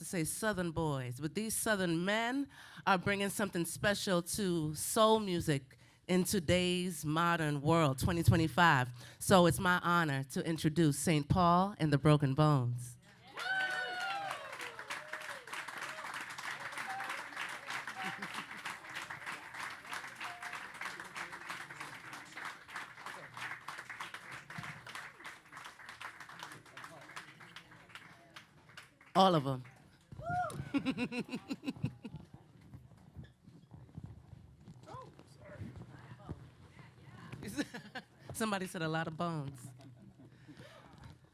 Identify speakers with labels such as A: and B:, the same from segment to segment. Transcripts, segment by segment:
A: say Southern boys, but these Southern men are bringing something special to soul music in today's modern world, 2025. So it's my honor to introduce St. Paul and the Broken Bones. All of them. Somebody said a lot of bones.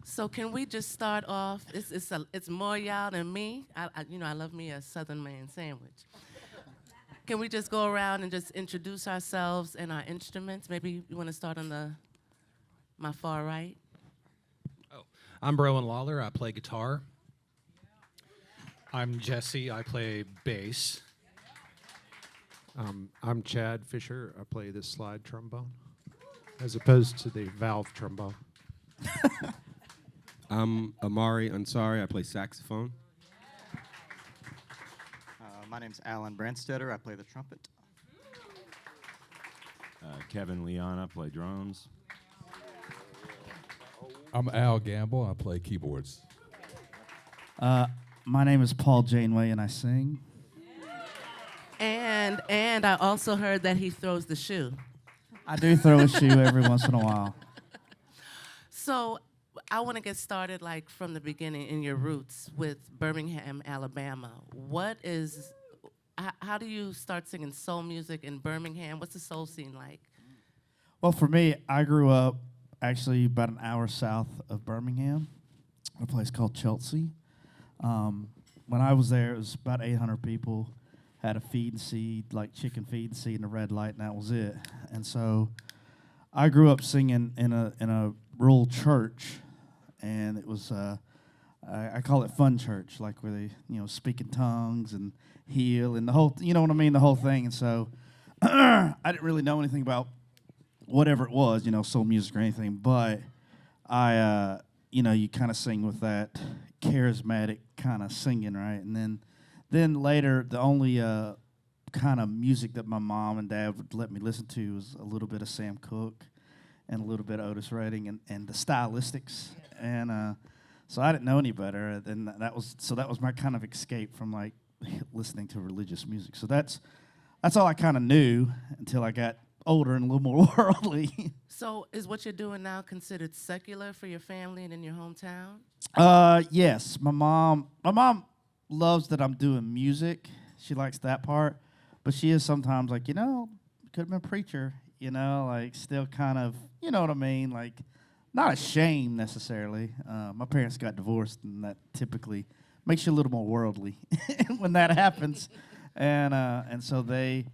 A: So can we just start off? It's more y'all than me. I love me a Southern man sandwich. Can we just go around and just introduce ourselves and our instruments? Maybe you want to start on my far right.
B: Oh, I'm Browan Lawler. I play guitar. I'm Jesse. I play bass.
C: I'm Chad Fisher. I play the slide trombone, as opposed to the valve trombone.
D: I'm Amari Ansari. I play saxophone.
E: My name's Alan Brandstetter. I play the trumpet.
F: Kevin Leon. I play drums.
G: I'm Al Gamble. I play keyboards.
H: My name is Paul Janeway, and I sing.
A: And I also heard that he throws the shoe.
H: I do throw a shoe every once in a while.
A: So I want to get started like from the beginning in your roots with Birmingham, Alabama. How do you start singing soul music in Birmingham? What's the soul scene like?
H: Well, for me, I grew up actually about an hour south of Birmingham, a place called Chelsea. When I was there, it was about 800 people, had a feed and seed, like chicken feed and seed and a red light, and that was it. And so I grew up singing in a rural church, and it was, I call it fun church, like where they, speak in tongues and heal and the whole, you know what I mean, the whole thing. And so I didn't really know anything about whatever it was, soul music or anything, but you kind of sing with that charismatic kind of singing, right? And then later, the only kind of music that my mom and dad would let me listen to was a little bit of Sam Cooke and a little bit of Otis Redding and the Stylistics. And so I didn't know any better. And that was my kind of escape from like listening to religious music. So that's all I kind of knew until I got older and a little more worldly.
A: So is what you're doing now considered secular for your family and in your hometown?
H: Yes. My mom loves that I'm doing music. She likes that part. But she is sometimes like, could have been a preacher, like still kind of, you know what I mean? Like not ashamed necessarily. My parents got divorced, and that typically makes you a little more worldly when that happens. And so it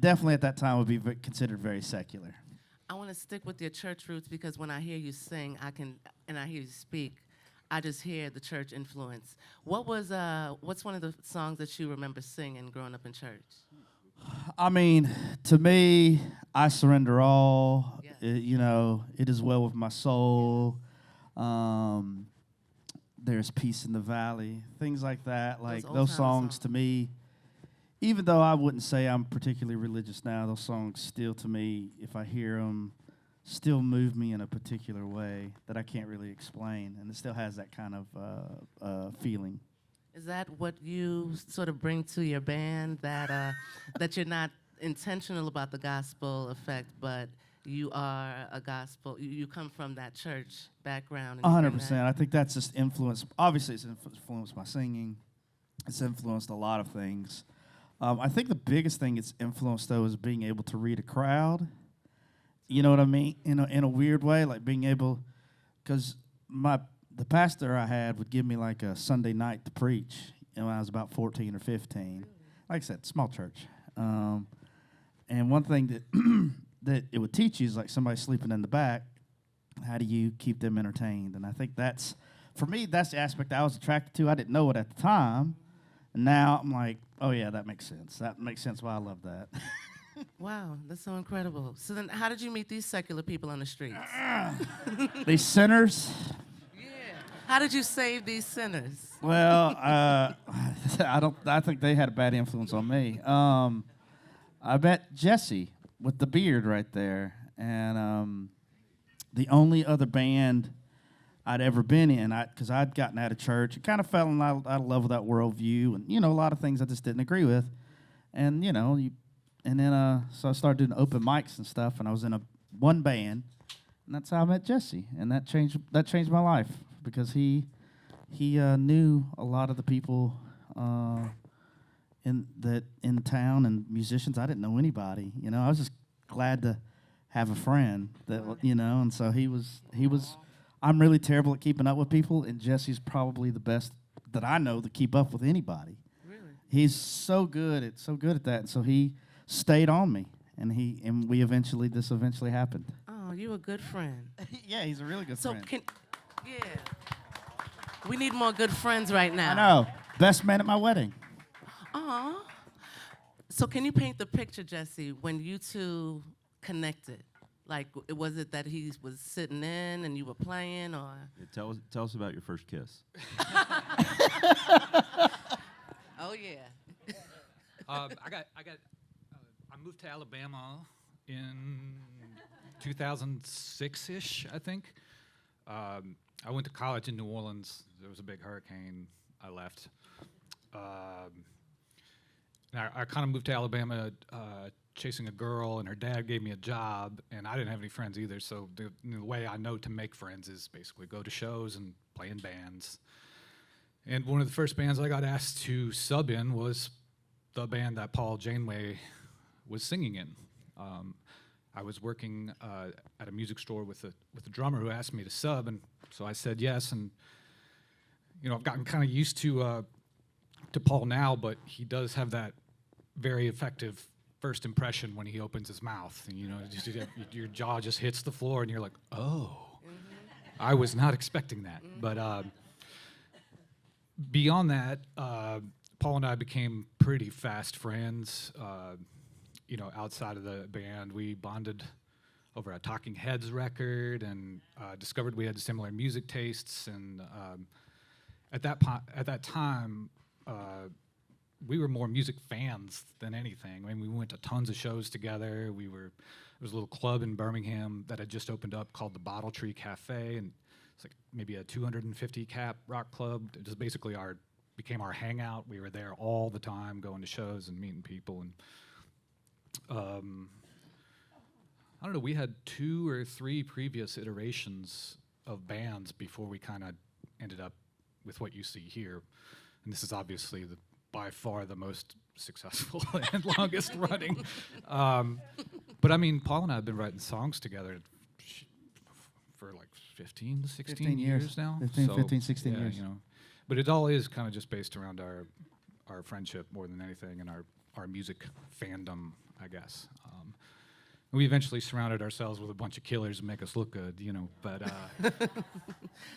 H: definitely at that time would be considered very secular.
A: I want to stick with your church roots because when I hear you sing, and I hear you speak, I just hear the church influence. What's one of the songs that you remember singing growing up in church?
H: I mean, to me, I surrender all.
A: Yes.
H: It is well with my soul. There's peace in the valley. Things like that. Like those songs to me. Even though I wouldn't say I'm particularly religious now, those songs still, to me, if I hear them, still move me in a particular way that I can't really explain, and it still has that kind of feeling.
A: Is that what you sort of bring to your band, that that you're not intentional about the gospel effect, but you are a gospel, you come from that church background?
H: 100%. I think that's just influenced. Obviously, it's influenced my singing. It's influenced a lot of things. I think the biggest thing it's influenced, though, is being able to read a crowd. You know what I mean? In a weird way, like being able, because the pastor I had would give me like a Sunday night to preach when I was about 14 or 15. Like I said, small church. And one thing that that it would teach you is like somebody sleeping in the back, how do you keep them entertained? And I think for me, that's the aspect I was attracted to. I didn't know it at the time. And now I'm like, oh, yeah, that makes sense. That makes sense why I love that.
A: Wow, that's so incredible. So then how did you meet these secular people on the streets?
H: These sinners.
A: Yeah. How did you save these sinners?
H: Well, I think they had a bad influence on me. I met Jesse with the beard right there, and the only other band I'd ever been in, because I'd gotten out of church and kind of fell out of love with that worldview, and a lot of things I just didn't agree with, and so I started doing open mics and stuff, and I was in one band, and that's how I met Jesse, and that changed my life because he knew a lot of the people in town and musicians. I didn't know anybody. I was just glad to have a friend that and so he was. I'm really terrible at keeping up with people, and Jesse's probably the best that I know to keep up with anybody.
A: Really?
H: He's so good at that, and so he stayed on me, and this eventually happened.
A: Oh, you a good friend.
H: Yeah, he's a really good
A: So
H: friend.
A: we need more good friends right now.
H: I know. Best man at my wedding.
A: Aw. So can you paint the picture, Jesse, when you two connected? Like, was it that he was sitting in and you were playing, or?
F: Yeah, tell us about your first kiss.
A: Oh yeah.
B: I moved to Alabama in 2006-ish, I think. I went to college in New Orleans. There was a big hurricane. I left. I kind of moved to Alabama chasing a girl, and her dad gave me a job, and I didn't have any friends either. So the way I know to make friends is basically go to shows and play in bands. And one of the first bands I got asked to sub in was the band that Paul Janeway was singing in. I was working at a music store with a drummer who asked me to sub, and so I said yes. And I've gotten kind of used to Paul now, but he does have that very effective first impression when he opens his mouth, and your jaw just hits the floor, and you're like, oh, I was not expecting that. But beyond that, Paul and I became pretty fast friends. Outside of the band, we bonded over a Talking Heads record, and discovered we had similar music tastes. And at that time, we were more music fans than anything. I mean, we went to tons of shows together. There was a little club in Birmingham that had just opened up called the Bottle Tree Cafe, and it's like maybe a 250 cap rock club. It just basically became our hangout. We were there all the time, going to shows and meeting people. And I don't know, we had 2 or 3 previous iterations of bands before we kind of ended up with what you see here. And this is obviously by far the most successful and longest running. But I mean, Paul and I have been writing songs together for like 15 to 16 years now.
H: 15, 16 years.
B: But it all is kind of just based around our friendship more than anything, and our music fandom, I guess. We eventually surrounded ourselves with a bunch of killers to make us look good, but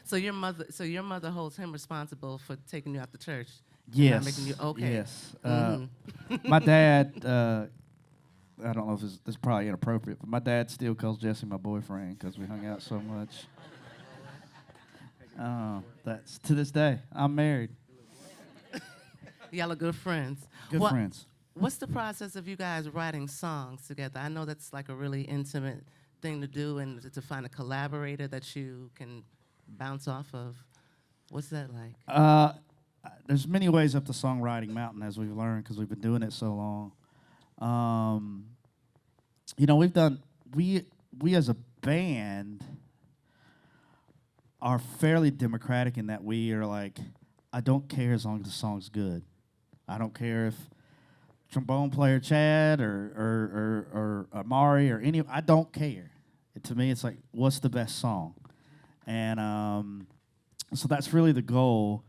A: So your mother holds him responsible for taking you out to church.
H: Yes.
A: Making you, okay.
H: Yes. My dad, I don't know if this is probably inappropriate, but my dad still calls Jesse my boyfriend because we hung out so much. That's to this day. I'm married.
A: Y'all are good friends.
H: Good friends.
A: What's the process of you guys writing songs together? I know that's like a really intimate thing to do, and to find a collaborator that you can bounce off of. What's that like?
H: There's many ways up the songwriting mountain, as we've learned, because we've been doing it so long. We as a band are fairly democratic in that we are like, I don't care as long as the song's good. I don't care if trombone player Chad or Amari or any. I don't care. To me, it's like, what's the best song? And so that's really the goal.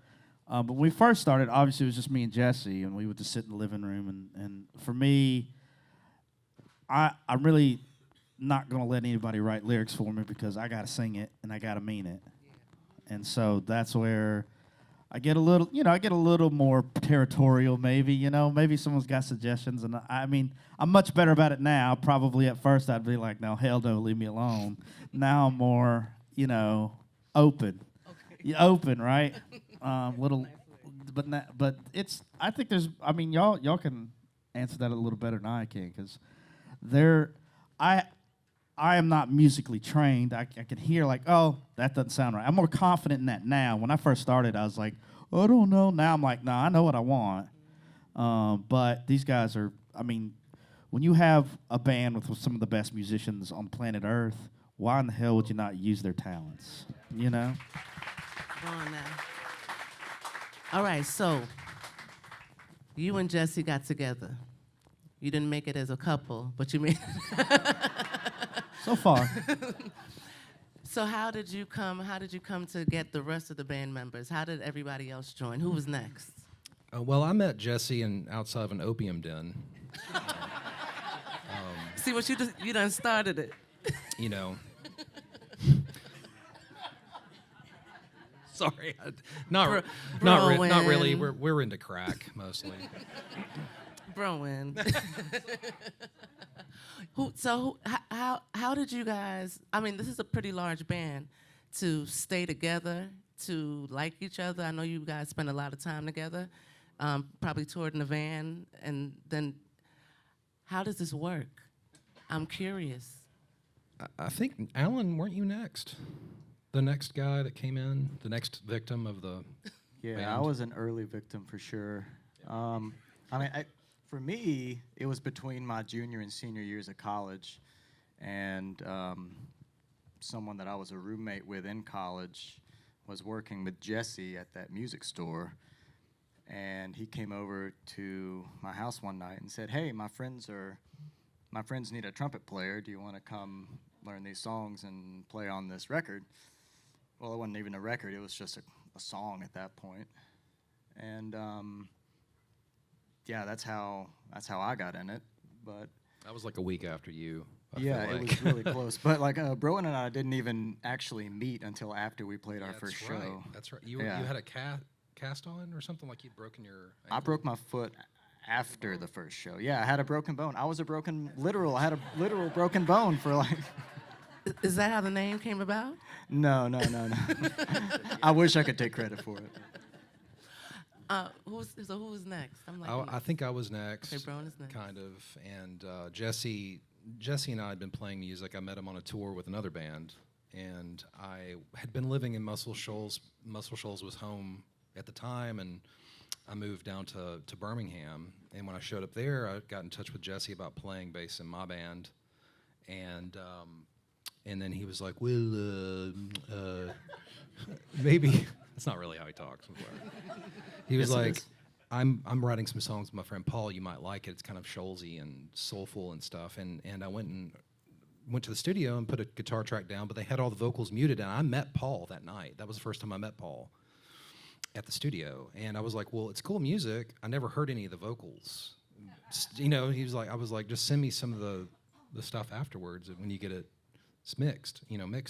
H: But when we first started, obviously it was just me and Jesse, and we would just sit in the living room. And for me, I'm really not going to let anybody write lyrics for me because I got to sing it and I got to mean it. Yeah. And so that's where I get a little more territorial, maybe. Maybe someone's got suggestions, and I'm much better about it now. Probably at first I'd be like, no, hell no, leave me alone. Now I'm more, open. You open, right? Little, but it's. I think there's. I mean, y'all can answer that a little better than I can, because I am not musically trained. I can hear like, oh, that doesn't sound right. I'm more confident in that now. When I first started, I was like, I don't know. Now I'm like, nah, I know what I want. But these guys are. I mean, when you have a band with some of the best musicians on planet Earth, why in the hell would you not use their talents? You know.
A: Go on now. All right, so you and Jesse got together. You didn't make it as a couple, but you made
H: So far.
A: So how did you come to get the rest of the band members? How did everybody else join? Who was next?
I: Well, I met Jesse outside of an opium den.
A: See what you done started it.
I: You know. Sorry, not really. We're into crack mostly.
A: Broin. How did you guys, I mean, this is a pretty large band, to stay together, to like each other. I know you guys spend a lot of time together, probably toured in a van, and then how does this work? I'm curious.
I: I think, Alan, weren't you next? The next guy that came in, the next victim of the
E: Yeah,
I: band?
E: I was an early victim for sure. I mean, for me, it was between my junior and senior years of college, and someone that I was a roommate with in college was working with Jesse at that music store, and he came over to my house one night and said, "Hey, my friends need a trumpet player. Do you want to come learn these songs and play on this record?" Well, it wasn't even a record. It was just a song at that point. And yeah, that's how I got in it. But
I: That was like a week after you. I
E: yeah,
I: feel
E: it
I: like.
E: was really close. But like Broen and I didn't even actually meet until after we played our first
I: right.
E: show.
I: That's right. You
E: Yeah.
I: had a cast on or something, like you'd broken your ankle?
E: I broke my foot after the first show. Yeah, I had a broken bone. I had a literal broken bone for like.
A: Is that how the name came about?
E: No. I wish I could take credit for it.
A: Who was next? I'm like,
I: I think I was next.
A: Okay, Brown is next.
I: Kind of. And Jesse and I had been playing music. I met him on a tour with another band, and I had been living in Muscle Shoals. Muscle Shoals was home at the time, and I moved down to Birmingham. And when I showed up there, I got in touch with Jesse about playing bass in my band, and then he was like, "Well, maybe." That's not really how he talks. He was
E: Yes, it
I: like,
E: is.
I: I'm writing some songs with my friend Paul. You might like it. It's kind of Scholesy and soulful and stuff. And I went to the studio and put a guitar track down, but they had all the vocals muted. And I met Paul that night. That was the first time I met Paul at the studio. And I was like, well, it's cool music. I never heard any of the vocals. You know, I was like, just send me some of the stuff afterwards when you get it mixed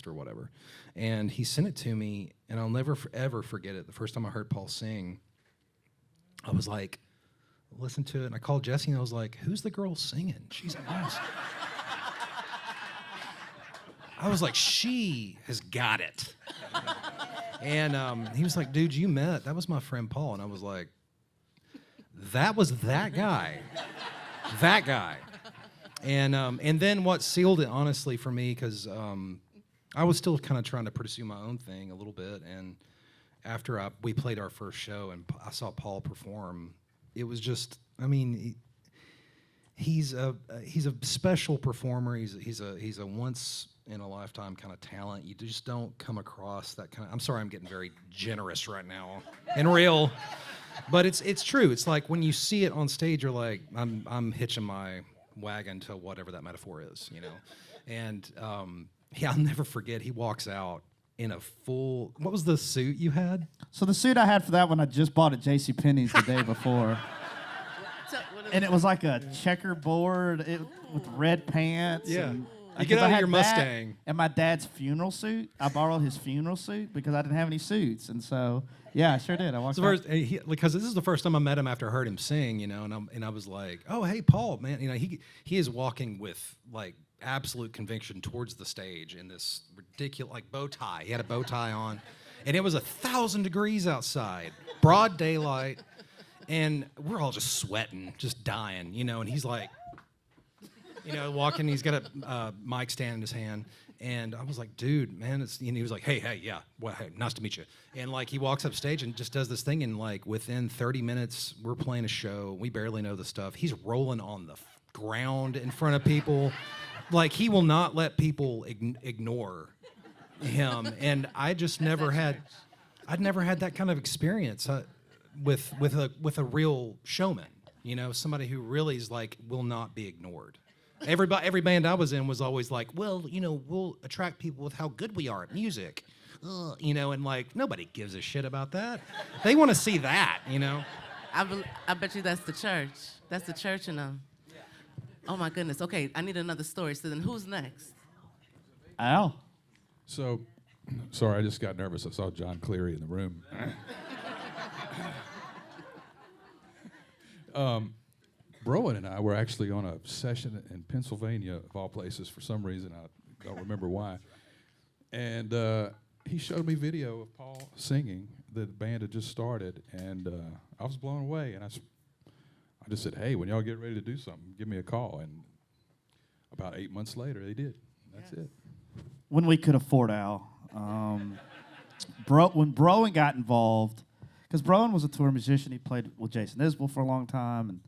I: or whatever. And he sent it to me, and I'll never ever forget it. The first time I heard Paul sing, I was like, listen to it, and I called Jesse, and I was like, who's the girl singing? She's awesome. I was like, she has got it. And he was like, dude, that was my friend Paul. And I was like, that was that guy. That guy. And then what sealed it, honestly, for me, because I was still kind of trying to pursue my own thing a little bit, and after we played our first show and I saw Paul perform, it was just, I mean, he's a special performer. He's a once in a lifetime kind of talent. You just don't come across that kind of. I'm sorry, I'm getting very generous right now and real, but it's true. It's like when you see it on stage, you're like, I'm hitching my wagon to whatever that metaphor is, And yeah, I'll never forget. He walks out in a full. What was the suit you had?
H: So the suit I had for that one, I just bought at JCPenney's the day before. And it was like a checkerboard with red pants.
I: Yeah.
H: And,
I: You get
H: 'cause
I: out
H: I
I: of
H: had
I: your
H: that
I: Mustang.
H: and my dad's funeral suit. I borrowed his funeral suit because I didn't have any suits. And so, yeah, I sure did. I walked out.
I: Because this is the first time I met him after I heard him sing, and I was like, oh, hey, Paul, man, he is walking with like absolute conviction towards the stage in this ridiculous like bow tie. He had a bow tie on, And it was 1,000 degrees outside, broad daylight, and we're all just sweating, just dying, you know. And he's like, you know, walking. He's got a mic stand in his hand, and I was like, dude, man, it's. And he was like, hey, yeah, well, hey, nice to meet you. And like he walks up stage and just does this thing, and like within 30 minutes, we're playing a show. We barely know the stuff. He's rolling on the ground in front of people, like he will not let people ignore him. And I just I'd never had that kind of experience with a real showman, you know, somebody who really is like will not be ignored. Every band I was in was always like, well, you know, we'll attract people with how good we are at music, you know, and like nobody gives a shit about that. They want to see that, you know.
A: I bet you that's the church. That's the church in them. Oh my goodness. Okay, I need another story. So then, who's next?
H: Al.
G: So, sorry, I just got nervous. I saw John Cleary in the room. Broen and I were actually on a session in Pennsylvania, of all places, for some reason. I don't remember why. And he showed me video of Paul singing. The band had just started, and I was blown away. And I just said, hey, when y'all get ready to do something, give me a call. And about 8 months later, they did. That's it.
H: When we could afford Al. When Broen got involved, because Broen was a tour musician. He played with Jason Isbell for a long time, and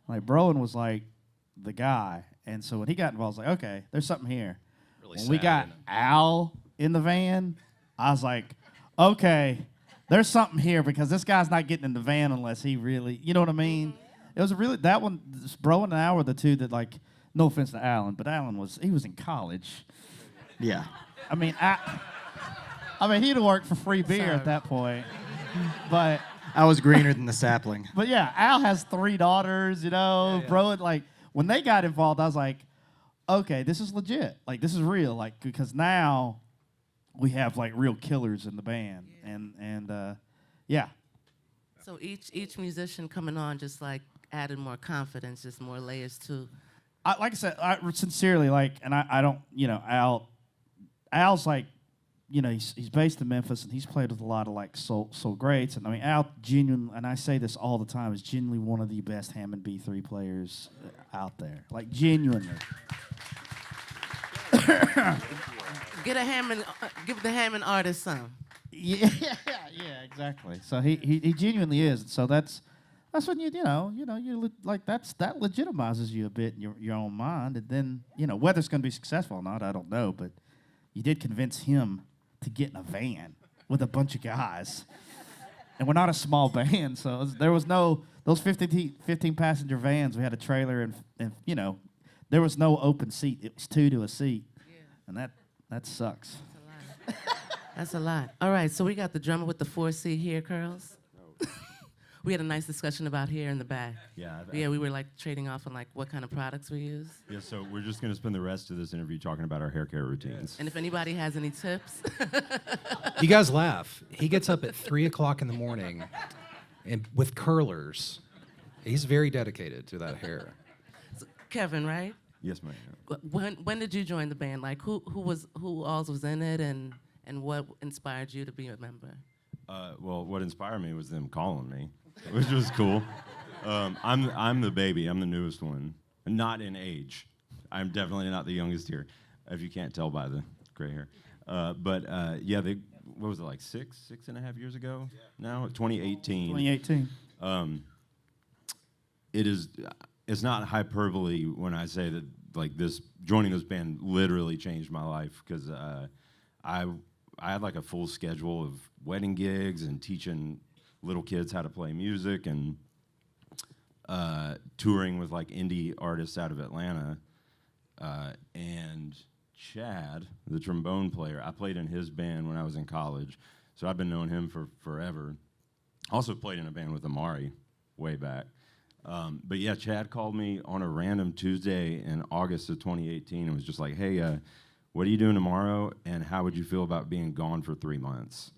H: like Broen was like the guy. And so when he got involved, I was like, okay, there's something here.
I: Really
H: When
I: sad,
H: we got
I: isn't it?
H: Al in the van, I was like, okay, there's something here because this guy's not getting in the van unless he really, you know what I mean? It was that one, Broen and Al were the two that, like, no offense to Alan, but Alan was in college.
E: Yeah.
H: I mean, he'd have worked for free beer at that point. But
E: I was greener than the sapling.
H: yeah, Al has 3 daughters, you know. Broen, like, when they got involved, I was like, okay, this is legit. Like, this is real. Like, because now we have, like, real killers in the band. And yeah.
A: So each musician coming on just like added more confidence, just more layers to.
H: Like I said, sincerely, like, and I don't, you know, Al's like, you know, he's based in Memphis, and he's played with a lot of, like, soul greats. And I mean, Al genuinely, and I say this all the time, is genuinely one of the best Hammond B3 players out there. Like, genuinely.
A: Give the Hammond artist some.
H: Yeah, exactly. So he genuinely is. So that's when you like that legitimizes you a bit in your own mind, and then, you know, whether it's going to be successful or not, I don't know, but you did convince him to get in a van with a bunch of guys, and we're not a small band, so there was no those 15 passenger vans. We had a trailer, and you know, there was no open seat. It was 2 to a seat, and that sucks.
A: That's a lot. All right, so we got the drummer with the 4C hair curls. We had a nice discussion about hair in the back.
F: Yeah.
A: Yeah, we were like trading off on like what kind of products we use.
F: Yeah, so we're just going to spend the rest of this interview talking about our hair care routines.
A: And if anybody has any tips.
I: You guys laugh. He gets up at 3 o'clock in the morning and with curlers. He's very dedicated to that hair.
A: Kevin, right?
F: Yes, ma'am.
A: When did you join the band? Like who all was in it, and what inspired you to be a member?
F: Well, what inspired me was them calling me, which was cool. I'm the baby. I'm the newest one. Not in age. I'm definitely not the youngest here, if you can't tell by the gray hair. But yeah, what was it, like 6.5 years ago? Now, 2018.
H: 2018.
F: It's not hyperbole when I say that, like, joining this band literally changed my life, because I had like a full schedule of wedding gigs and teaching little kids how to play music, and touring with like indie artists out of Atlanta. And Chad, the trombone player, I played in his band when I was in college, so I've been knowing him for forever. Also played in a band with Amari way back. But yeah, Chad called me on a random Tuesday in August of 2018 and was just like, hey, what are you doing tomorrow, and how would you feel about being gone for 3 months?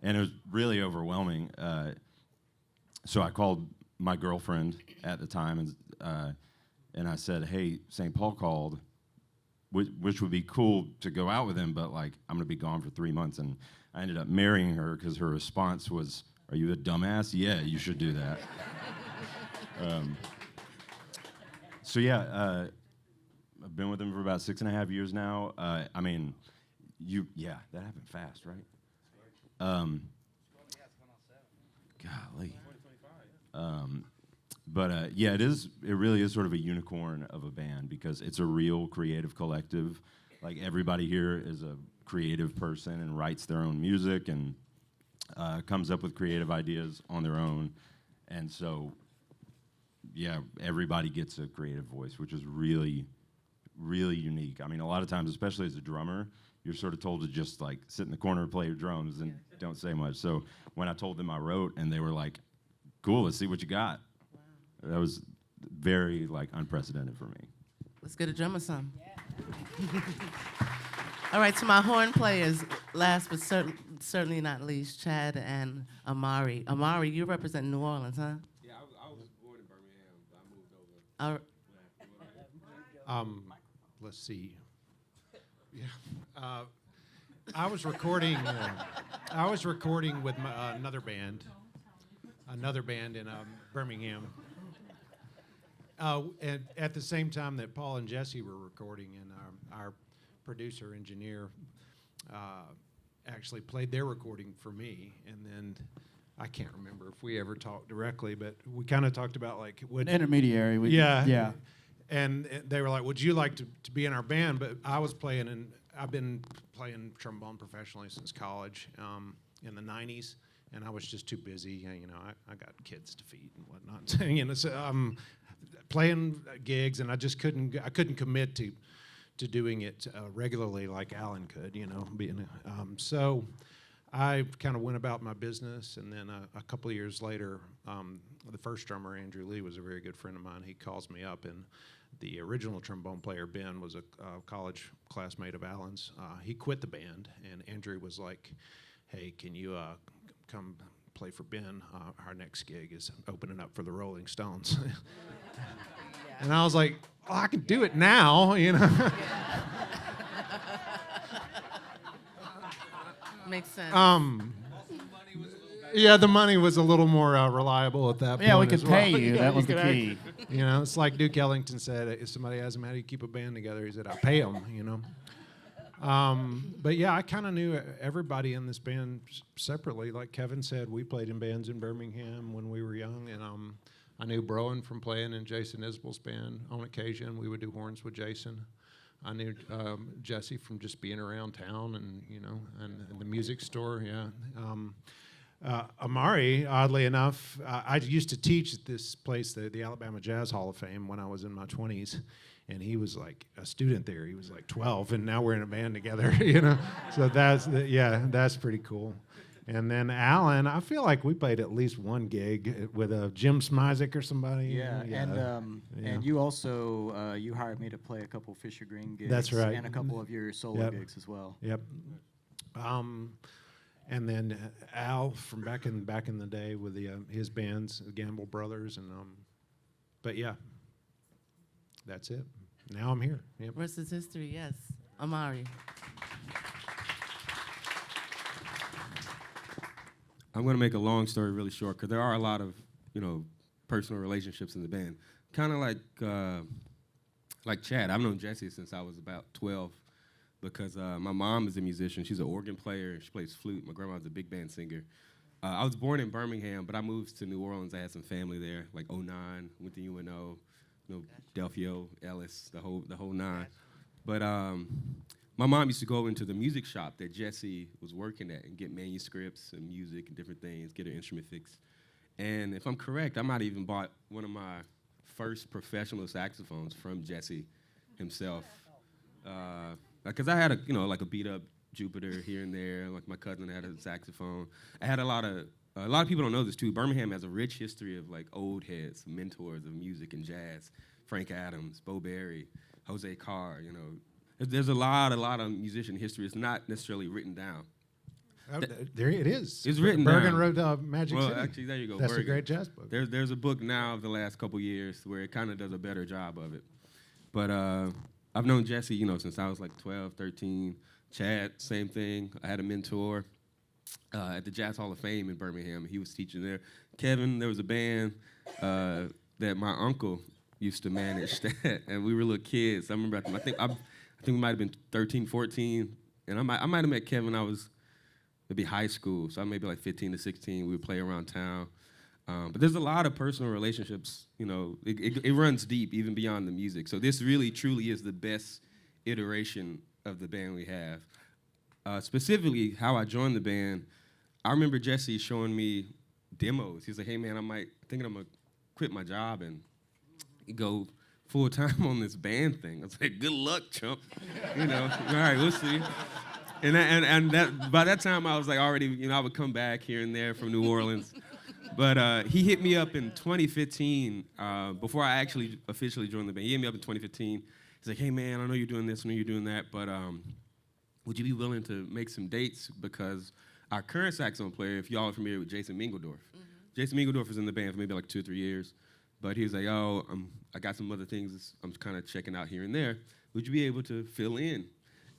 F: And it was really overwhelming. So I called my girlfriend at the time, and I said, hey, St. Paul called. which would be cool to go out with him, but like I'm gonna be gone for 3 months, and I ended up marrying her because her response was, "Are you a dumbass? Yeah, you should do that." So yeah, I've been with him for about 6.5 years now. I mean, that happened fast, right? Golly. But yeah, it really is sort of a unicorn of a band because it's a real creative collective. Like everybody here is a creative person and writes their own music and comes up with creative ideas on their own. And so, yeah, everybody gets a creative voice, which is really, really unique. I mean, a lot of times, especially as a drummer, you're sort of told to just like sit in the corner and play your drums and don't say much. So when I told them I wrote and they were like, "Cool, let's see what you got." Wow. That was very like unprecedented for me.
A: Let's get a drummer some. Yeah. All right, to my horn players, last but certainly not least, Chad and Amari. Amari, you represent New Orleans, huh?
D: Yeah, I was born in Birmingham, but I moved over.
C: Let's see. Yeah, I was recording. I was recording with another band in Birmingham. And at the same time that Paul and Jesse were recording, and our producer engineer actually played their recording for me, and then I can't remember if we ever talked directly, but we kind of talked about like
H: An intermediary.
C: Yeah. And they were like, "Would you like to be in our band?" But I was playing, and I've been playing trombone professionally since college in the '90s, and I was just too busy. You know, I got kids to feed and whatnot. You know, so playing gigs, and I just couldn't commit to doing it regularly like Alan could. You know, so I kind of went about my business, and then a couple of years later, the first drummer, Andrew Lee, was a very good friend of mine. He calls me up, and the original trombone player, Ben, was a college classmate of Alan's. He quit the band, and Andrew was like, "Hey, can you come play for Ben? Our next gig is opening up for the Rolling Stones." And I was like, "Oh, I can do it now," you know.
A: Makes sense.
C: Yeah, the money was a little more reliable at that point.
H: Yeah, we could
C: as well.
H: pay you.
C: Yeah,
H: That was
C: you
H: the
C: could
H: key.
C: You know, it's like Duke Ellington said, if somebody asked him how do you keep a band together, he said, "I pay them," you know. But yeah, I kind of knew everybody in this band separately. Like Kevin said, we played in bands in Birmingham when we were young, and I knew Broen from playing in Jason Isbell's band on occasion. We would do horns with Jason. I knew Jesse from just being around town and, you know, and the music store, yeah. Amari, oddly enough, I used to teach at this place, the Alabama Jazz Hall of Fame, when I was in my 20s, and he was like a student there. He was like 12, and now we're in a band together, you know. So that's pretty cool. And then Alan, I feel like we played at least one gig with Jim Smizik or somebody.
E: Yeah, and you also you hired me to play a couple Fisher Green gigs.
C: That's right.
E: And a couple of your solo gigs as well.
C: Yep. And then Al from back in the day with his bands, the Gamble Brothers, and but yeah, that's it. Now I'm here. Yep.
A: Rest is history, yes. Amari.
D: I'm going to make a long story really short because there are a lot of, you know, personal relationships in the band. Kind of like Chad. I've known Jesse since I was about 12 because my mom is a musician. She's an organ player. She plays flute. My grandma's a big band singer. I was born in Birmingham, but I moved to New Orleans. I had some family there, like '09, went to UNO, you know, Delphio, Ellis, the whole nine. But my mom used to go into the music shop that Jesse was working at and get manuscripts and music and different things, get her instrument fixed. And if I'm correct, I might have even bought one of my first professional saxophones from Jesse himself. Because I had a beat up Jupiter here and there. Like my cousin had a saxophone. I had a lot of people don't know this too. Birmingham has a rich history of like old heads, mentors of music and jazz. Frank Adams, Bo Berry, Jose Carr, you know. There's a lot of musician history. It's not necessarily written down.
C: There it is.
D: It's written
C: Bergen
D: down.
C: wrote Magic City.
D: Well, actually, there you go.
C: That's
D: Bergen.
C: a great jazz book.
D: There's a book now of the last couple years where it kind of does a better job of it. But I've known Jesse, since I was like 12, 13. Chad, same thing. I had a mentor at the Jazz Hall of Fame in Birmingham. He was teaching there. Kevin, there was a band that my uncle used to manage, and we were little kids. I remember, I think we might have been 13, 14, and I might have met Kevin when I was maybe high school, so I maybe like 15 to 16. We would play around town. But there's a lot of personal relationships, it runs deep, even beyond the music. So this really, truly is the best iteration of the band we have. Specifically, how I joined the band, I remember Jesse showing me demos. He's like, hey man, thinking I'm gonna quit my job and go full time on this band thing. I was like, good luck, chump. All right, we'll see. And that by that time I was like already, I would come back here and there from New Orleans. But he hit me up in 2015, before I actually officially joined the band. He hit me up in 2015. He's like, hey man, I know you're doing this, I know you're doing that, but would you be willing to make some dates? Because our current saxophone player, if y'all are familiar with Jason Mingledorf, Jason Mingledorf was in the band for maybe like 2 or 3 years, but he was like, I got some other things I'm kind of checking out here and there. Would you be able to fill in?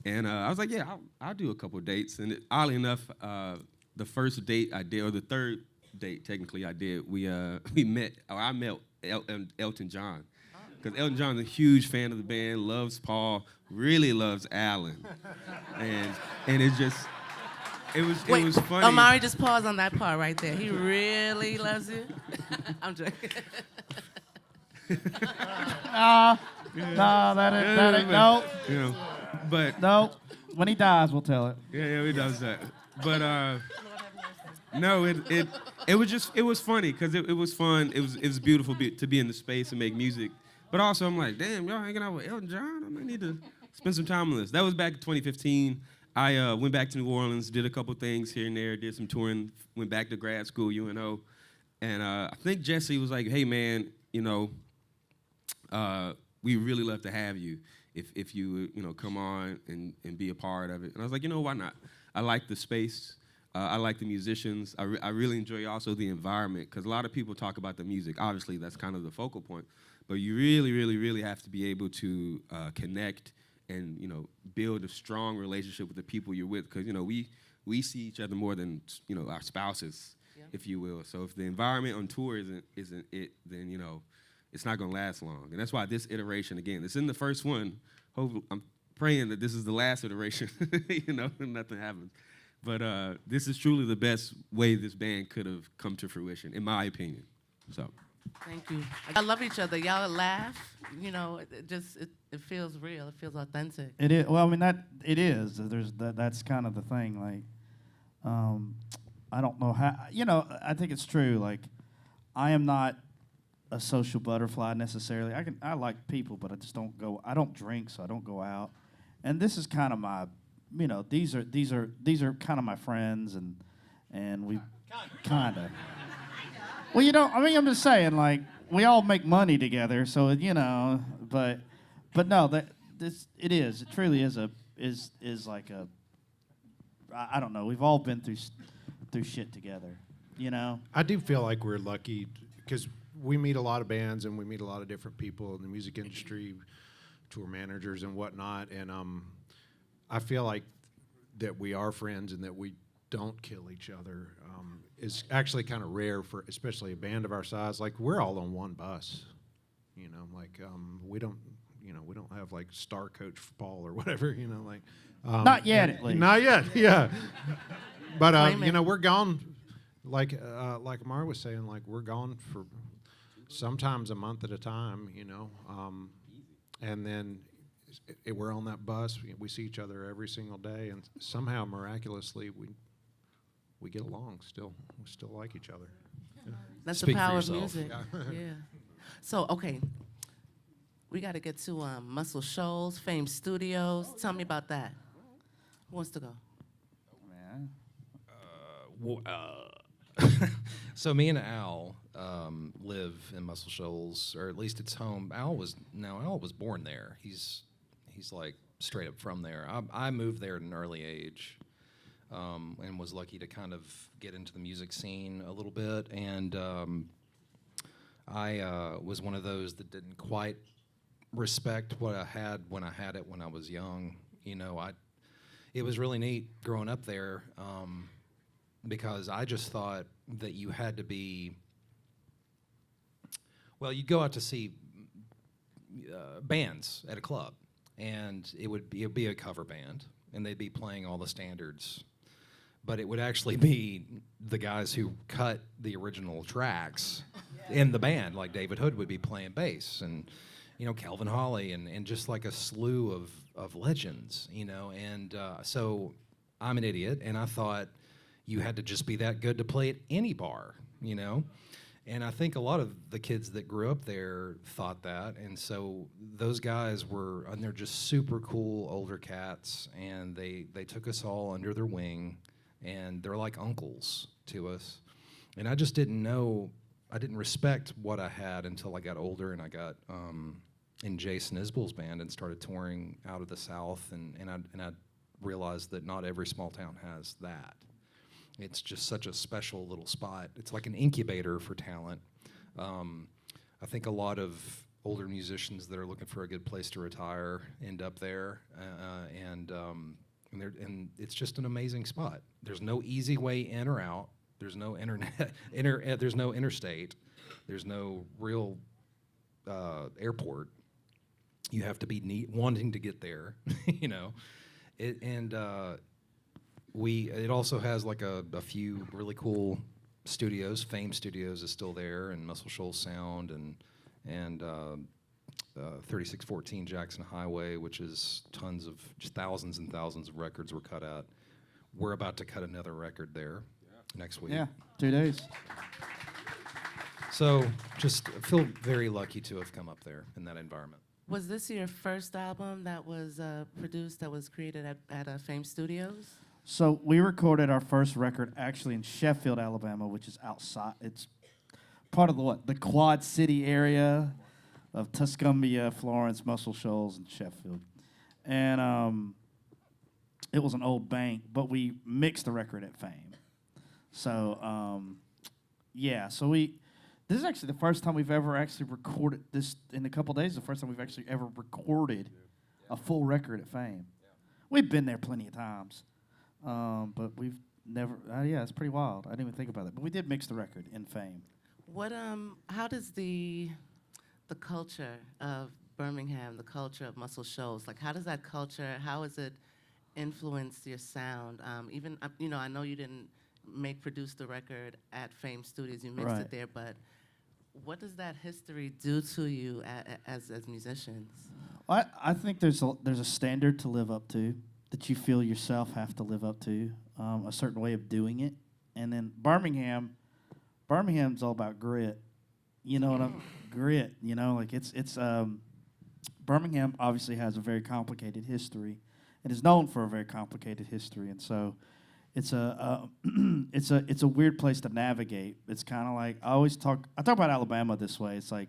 D: And I was like, yeah, I'll do a couple dates. And oddly enough, the first date I did, or the third date technically I did, I met Elton John. Because Elton John's a huge fan of the band, loves Paul, really loves Alan. And it was funny.
A: Omari, just pause on that part right there. He really loves you. I'm joking.
H: No, that ain't, no.
D: But
H: No, when he dies, we'll tell it.
D: yeah, he does that. But no, it was funny because it was fun. It was beautiful to be in the space and make music. But also I'm like, damn, y'all hanging out with Elton John? I might need to spend some time on this. That was back in 2015. I went back to New Orleans, did a couple things here and there, did some touring, went back to grad school, UNO. And I think Jesse was like, hey man, we really love to have you if you would, come on and be a part of it. And I was like, why not? I like the space. I like the musicians. I really enjoy also the environment, because a lot of people talk about the music. Obviously, that's kind of the focal point. But you really, really, really have to be able to connect and, build a strong relationship with the people you're with, because, we see each other more than, our spouses, if you will. So if the environment on tour isn't it, then, it's not going to last long. And that's why this iteration, again, it's in the first one. Hopefully, I'm praying that this is the last iteration, and nothing happens. But this is truly the best way this band could have come to fruition, in my opinion. So.
A: Thank you. I love each other. Y'all laugh. It feels real. It feels authentic.
H: It is. Well, I mean it is. That's kind of the thing. Like, I don't know how. I think it's true. Like, I am not a social butterfly necessarily. I like people, but I just don't go. I don't drink, so I don't go out. And this is kind of my. These are kind of my friends, and we kind of. Well, I'm just saying, like, we all make money together, so but no, it truly is like a, I don't know, we've all been through shit together,
C: I do feel like we're lucky because we meet a lot of bands and we meet a lot of different people in the music industry, tour managers and whatnot, and I feel like that we are friends and that we don't kill each other is actually kind of rare for especially a band of our size. Like, we're all on one bus, we don't have like star coach for Paul or whatever,
H: not yet, at least.
C: Not yet, yeah. But
A: Claim
C: we're gone, like Amar was saying, like, we're gone for sometimes a month at a time, and then we're on that bus. We see each other every single day, and somehow miraculously we get along still. We still like each other. Yeah.
A: That's
I: Speak
A: the
I: for
A: power of
I: yourself.
A: music. Yeah. So, okay. We got to get to Muscle Shoals, Fame Studios. Tell me about that. Who wants to go?
H: Man.
I: So me and Al live in Muscle Shoals, or at least it's home. Al was born there. He's like straight up from there. I moved there at an early age, and was lucky to kind of get into the music scene a little bit. And I was one of those that didn't quite respect what I had when I was young. You know, it was really neat growing up there because I just thought that you had to be. Well, you'd go out to see bands at a club, and it'd be a cover band, and they'd be playing all the standards, but it would actually be the guys who cut the original tracks in the band, like David Hood would be playing bass, and Calvin Holly, and just like a slew of legends, and so I'm an idiot, and I thought you had to just be that good to play at any bar, And I think a lot of the kids that grew up there thought that, and so those guys and they're just super cool older cats, and they took us all under their wing, and they're like uncles to us. And I just didn't respect what I had until I got older, and I got in Jason Isbell's band and started touring out of the South, and I realized that not every small town has that. It's just such a special little spot. It's like an incubator for talent. I think a lot of older musicians that are looking for a good place to retire end up there, and it's just an amazing spot. There's no easy way in or out. There's no internet. There's no interstate. There's no real airport. You have to be wanting to get there, It also has like a few really cool studios. Fame Studios is still there, and Muscle Shoals Sound, and 3614 Jackson Highway, which is just thousands and thousands of records were cut out. We're about to cut another record there next week.
H: Yeah, 2 days.
I: So just feel very lucky to have come up there in that environment.
A: Was this your first album that was produced, that was created at Fame Studios?
H: So we recorded our first record actually in Sheffield, Alabama, which is outside. It's part of the Quad City area of Tuscumbia, Florence, Muscle Shoals, and Sheffield. And it was an old bank, but we mixed the record at Fame. So this is actually the first time we've ever actually recorded this. In a couple days, the first time we've actually ever recorded a full record at Fame. We've been there plenty of times. But we've never. It's pretty wild. I didn't even think about that. But we did mix the record in Fame.
A: How does the culture of Birmingham, the culture of Muscle Shoals, like how does that culture, how has it influenced your sound? Even I know you didn't produce the record at Fame Studios. You mixed it there, but what does that history do to you as musicians?
H: I think there's a standard to live up to, that you feel yourself have to live up to, a certain way of doing it. And then Birmingham's all about grit. Grit, like it's Birmingham obviously has a very complicated history and is known for a very complicated history. And so it's a it's a weird place to navigate. It's kind of like I talk about Alabama this way. It's like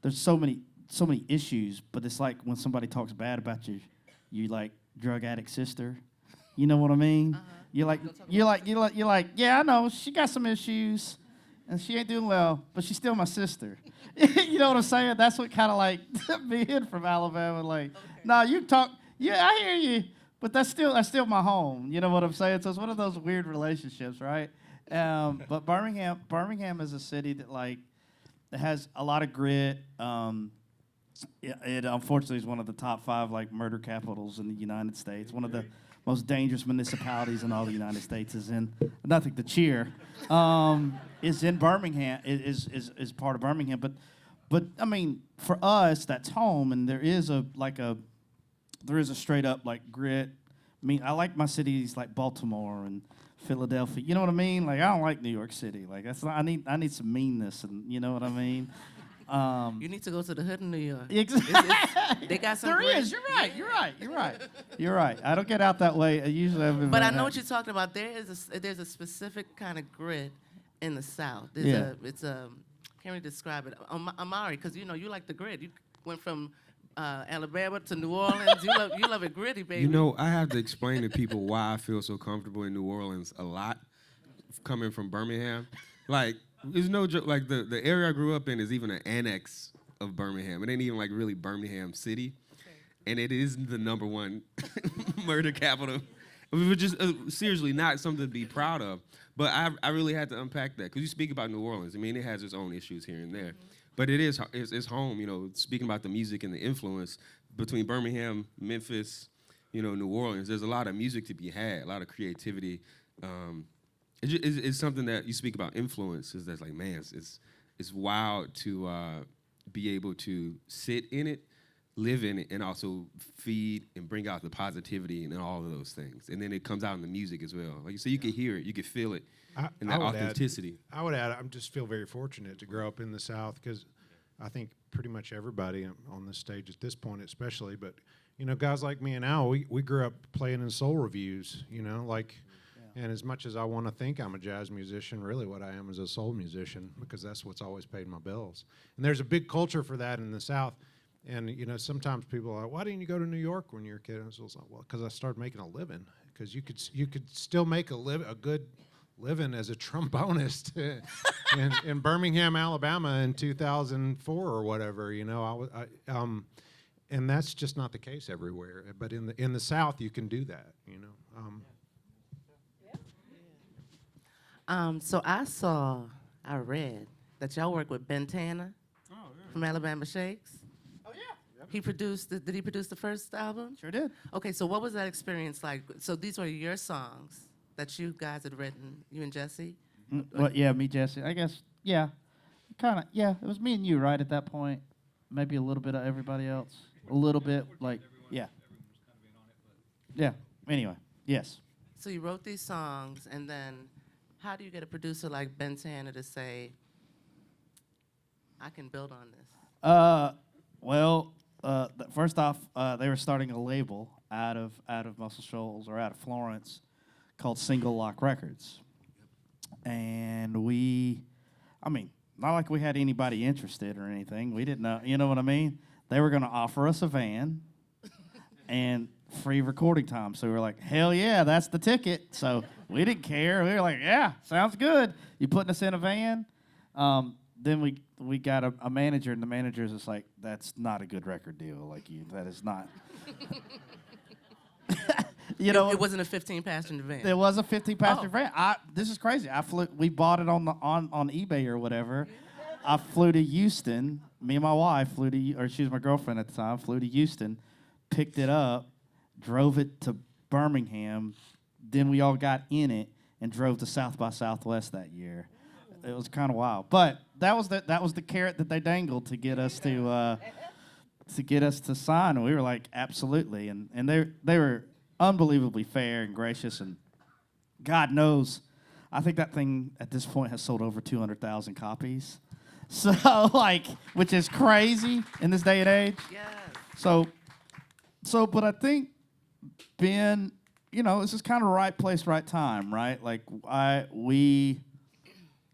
H: there's so many issues, but it's like when somebody talks bad about you like drug addict sister, you know what I mean? Uh-huh. You're like, yeah, I know she got some issues, and she ain't doing well, but she's still my sister. You know what I'm saying? That's what kind of like being from Alabama. Like, nah, you talk, yeah, I hear you, but that's still my home. You know what I'm saying? So it's one of those weird relationships, right? But Birmingham is a city that has a lot of grit. It unfortunately is one of the top 5 murder capitals in the United States. One of the most dangerous municipalities in all the United States is in nothing to cheer. Is in Birmingham. Is part of Birmingham. But I mean, for us, that's home, and there is a straight up grit. I mean, I like my cities like Baltimore and Philadelphia. You know what I mean? Like I don't like New York City. Like I need some meanness, and you know what I mean.
A: You need to go to the hood in New York.
H: They
A: got some.
H: There
A: great,
H: is. You're right. I don't get out that way.
A: But I know what you're talking about. There's a specific kind of grit in the South. It's can't really describe it. Amari, because you like the grit. You went from Alabama to New Orleans. You love it gritty, baby.
D: I have to explain to people why I feel so comfortable in New Orleans a lot, coming from Birmingham. There's no joke. The area I grew up in is even an annex of Birmingham. It ain't even like really Birmingham City, and it is the #1 murder capital. It was just seriously not something to be proud of. But I really had to unpack that because you speak about New Orleans. I mean, it has its own issues here and there, but it's home. You know, speaking about the music and the influence between Birmingham, Memphis, you know, New Orleans. There's a lot of music to be had, a lot of creativity. It's something that you speak about influences. That's like, man, it's wild to be able to sit in it, live in it, and also feed and bring out the positivity and all of those things. And then it comes out in the music as well. Like you say, you can hear it, you can feel it, and that authenticity.
C: I would add, I just feel very fortunate to grow up in the South because I think pretty much everybody on this stage at this point, especially, but you know, guys like me and Al, we grew up playing in soul reviews. You know, like. And as much as I want to think I'm a jazz musician, really what I am is a soul musician because that's what's always paid my bills. And there's a big culture for that in the South. And, you know, sometimes people are like, why didn't you go to New York when you were a kid? And I was like, well, because I started making a living. Because you could still make a good living as a trombonist in Birmingham, Alabama in 2004 or whatever, you know. And that's just not the case everywhere. But in the South, you can do that, you know.
A: So I read that y'all work with Ben Tanner from Alabama Shakes.
H: Oh yeah.
A: He produced. Did he produce the first album?
H: Sure did.
A: Okay, so what was that experience like? So these were your songs that you guys had written, you and Jesse?
H: Well, yeah, me, Jesse. I guess, yeah. Kind of, yeah. It was me and you, right, at that point. Maybe a little bit of everybody else. A little bit, like, yeah. Yeah. Anyway, yes.
A: So you wrote these songs, and then how do you get a producer like Ben Tanner to say, I can build on this?
H: Well, first off, they were starting a label out of Muscle Shoals or out of Florence called Single Lock Records. And not like we had anybody interested or anything. We didn't know, you know what I mean? They were going to offer us a van and free recording time. So we were like, hell yeah, that's the ticket. So we didn't care. We were like, yeah, sounds good. You putting us in a van? Then we got a manager, and the manager is just like, that's not a good record deal. Like, that is not. You know,
A: it wasn't a 15-passenger van.
H: There was a 15-passenger van. This is crazy. We bought it on eBay or whatever. I flew to Houston. Me and my wife she was my girlfriend at the time. Flew to Houston, picked it up, drove it to Birmingham. Then we all got in it and drove to South by Southwest that year. It was kind of wild, but that was the carrot that they dangled to get us to sign. And we were like, absolutely. And they were unbelievably fair and gracious, and God knows, I think that thing at this point has sold over 200,000 copies. So, like, which is crazy in this day and age.
A: Yes.
H: But I think Ben, you know, this is kind of right place, right time, right? Like,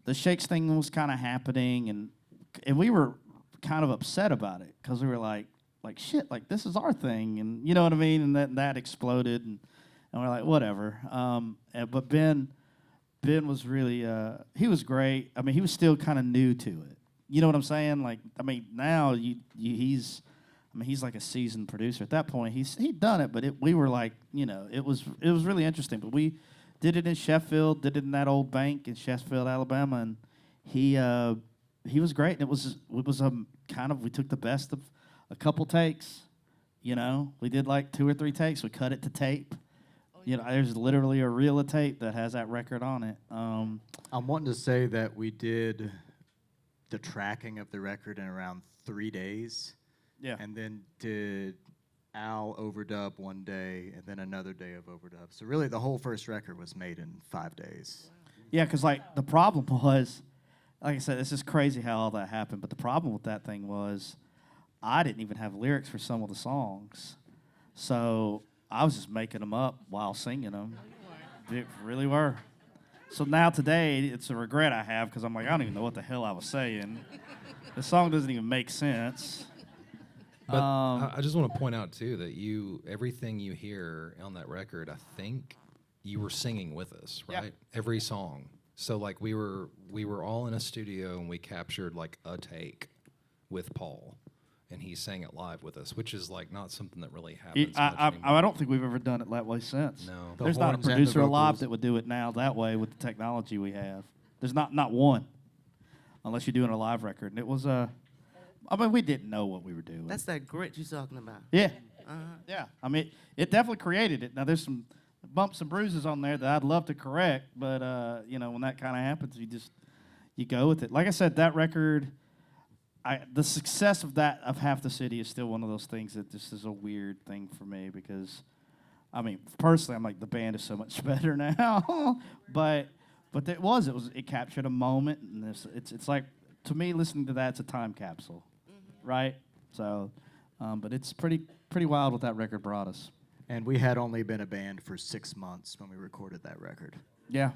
H: the Shakes thing was kind of happening, and we were kind of upset about it because we were like shit, like this is our thing, and you know what I mean, and that exploded, and we're like whatever. But Ben was really he was great. I mean, he was still kind of new to it. You know what I'm saying? Like, I mean, now he's like a seasoned producer. At that point, he'd done it, but we were like, you know, it was really interesting. But we did it in Sheffield, did it in that old bank in Sheffield, Alabama, and he was great. And it was we took the best of a couple takes. You know, we did like 2 or 3 takes. We cut it to tape. You know, there's literally a reel of tape that has that record on it.
E: I'm wanting to say that we did the tracking of the record in around 3 days.
H: Yeah.
E: And then did Al overdub one day, and then another day of overdub. So really, the whole first record was made in 5 days.
H: Yeah, because like the problem was, like I said, this is crazy how all that happened. But the problem with that thing was, I didn't even have lyrics for some of the songs, so I was just making them up while singing them. They really were. So now today, it's a regret I have because I'm like, I don't even know what the hell I was saying. The song doesn't even make sense.
I: But I just want to point out too that everything you hear on that record, I think you were singing with us, right?
H: Yeah.
I: Every song. So like we were all in a studio and we captured like a take with Paul, and he sang it live with us, which is like not something that really happens much
H: I
I: anymore.
H: don't think we've ever done it that way since.
I: No.
E: The
H: There's not a
E: horns and the
H: producer alive
E: vocals.
H: that would do it now that way with the technology we have. There's not one, unless you're doing a live record. And it was I mean, we didn't know what we were doing.
A: That's that grit you're talking about.
H: Yeah.
A: Uh-huh.
H: Yeah. I mean, it definitely created it. Now, there's some bumps and bruises on there that I'd love to correct, but, you know, when that kind of happens, you go with it. Like I said, that record, the success of that, of Half the City, is still one of those things that this is a weird thing for me because, I mean, personally, I'm like, the band is so much better now. but it captured a moment, and it's like, to me, listening to that, it's a time capsule, right? So, but it's pretty wild what that record brought us.
E: And we had only been a band for 6 months when we recorded that record.
H: Yeah,